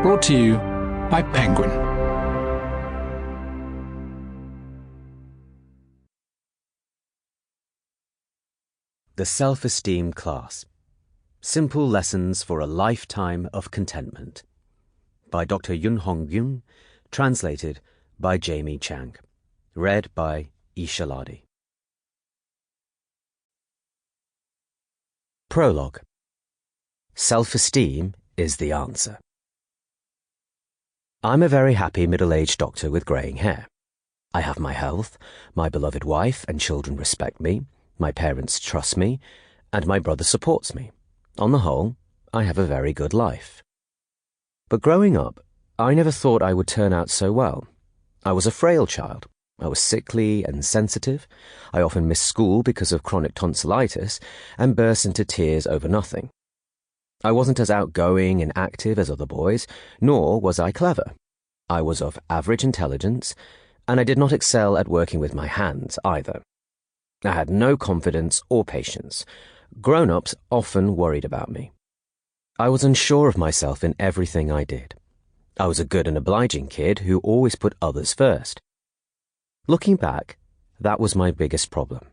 Brought to you by Penguin. The Self-Esteem Class. Simple Lessons for a Lifetime of Contentment. By Dr. Gyun, translated by Jamie Chang. Read by Isha Ladi. Prologue. Self-esteem is the answer. I'm a very happy middle-aged doctor with greying hair. I have my health, my beloved wife and children respect me, my parents trust me, and my brother supports me. On the whole, I have a very good life. But growing up, I never thought I would turn out so well. I was a frail child. I was sickly and sensitive. I often missed school because of chronic tonsillitis and burst into tears over nothing. I wasn't as outgoing and active as other boys, nor was I clever. I was of average intelligence, and I did not excel at working with my hands either. I had no confidence or patience. Grown-ups often worried about me. I was unsure of myself in everything I did. I was a good and obliging kid who always put others first. Looking back, that was my biggest problem.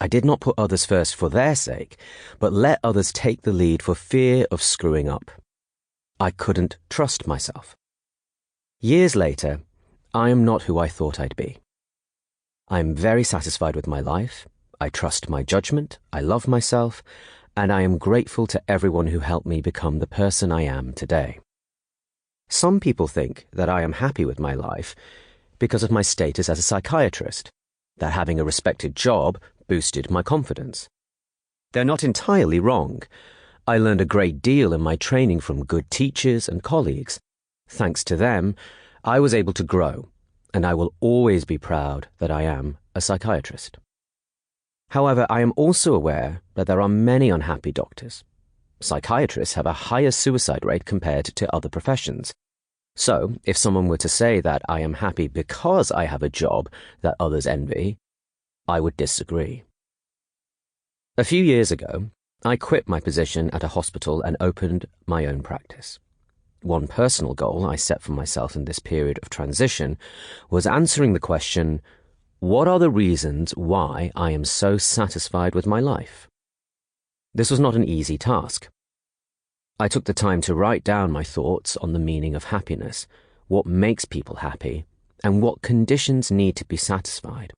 I did not put others first for their sake, but let others take the lead for fear of screwing up. I couldn't trust myself. Years later, I am not who I thought I'd be. I am very satisfied with my life, I trust my judgment, I love myself, and I am grateful to everyone who helped me become the person I am today. Some people think that I am happy with my life because of my status as a psychiatrist, that having a respected job boosted my confidence. They're not entirely wrong. I learned a great deal in my training from good teachers and colleagues. Thanks to them, I was able to grow, and I will always be proud that I am a psychiatrist. However, I am also aware that there are many unhappy doctors. Psychiatrists have a higher suicide rate compared to other professions. So, if someone were to say that I am happy because I have a job that others envy, I would disagree. A few years ago, I quit my position at a hospital and opened my own practice. One personal goal I set for myself in this period of transition was answering the question, what are the reasons why I am so satisfied with my life? This was not an easy task. I took the time to write down my thoughts on the meaning of happiness, what makes people happy, and what conditions need to be satisfied.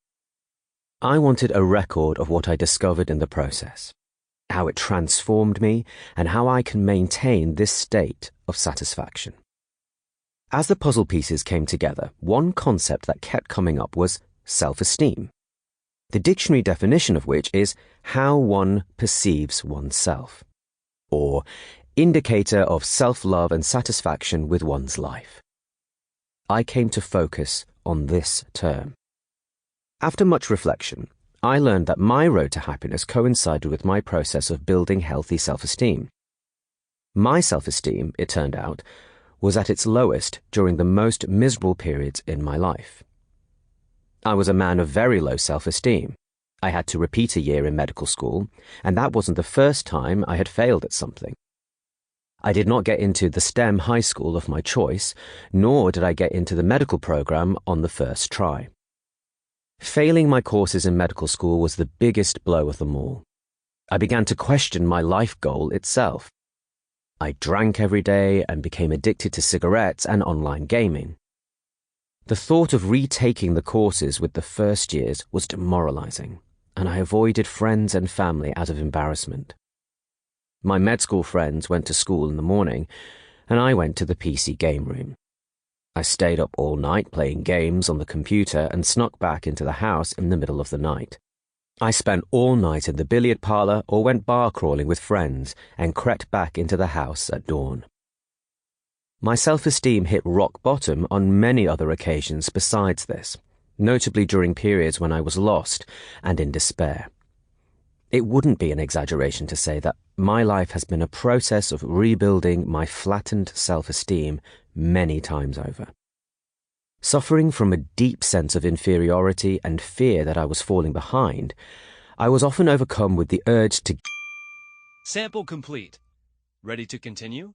I wanted a record of what I discovered in the process, how it transformed me, and how I can maintain this state of satisfaction. As the puzzle pieces came together, one concept that kept coming up was self-esteem, the dictionary definition of which is how one perceives oneself, or indicator of self-love and satisfaction with one's life. I came to focus on this term. After much reflection, I learned that my road to happiness coincided with my process of building healthy self-esteem. My self-esteem, it turned out, was at its lowest during the most miserable periods in my life. I was a man of very low self-esteem. I had to repeat a year in medical school, and that wasn't the first time I had failed at something. I did not get into the STEM high school of my choice, nor did I get into the medical program on the first try. Failing my courses in medical school was the biggest blow of them all. I began to question my life goal itself. I drank every day and became addicted to cigarettes and online gaming. The thought of retaking the courses with the first years was demoralizing, and I avoided friends and family out of embarrassment. My med school friends went to school in the morning, and I went to the PC game room. I stayed up all night playing games on the computer and snuck back into the house in the middle of the night. I spent all night in the billiard parlor or went bar crawling with friends and crept back into the house at dawn. My self-esteem hit rock bottom on many other occasions besides this, notably during periods when I was lost and in despair. It wouldn't be an exaggeration to say that my life has been a process of rebuilding my flattened self-esteem many times over. Suffering from a deep sense of inferiority and fear that I was falling behind, I was often overcome with the urge to... Sample complete. Ready to continue?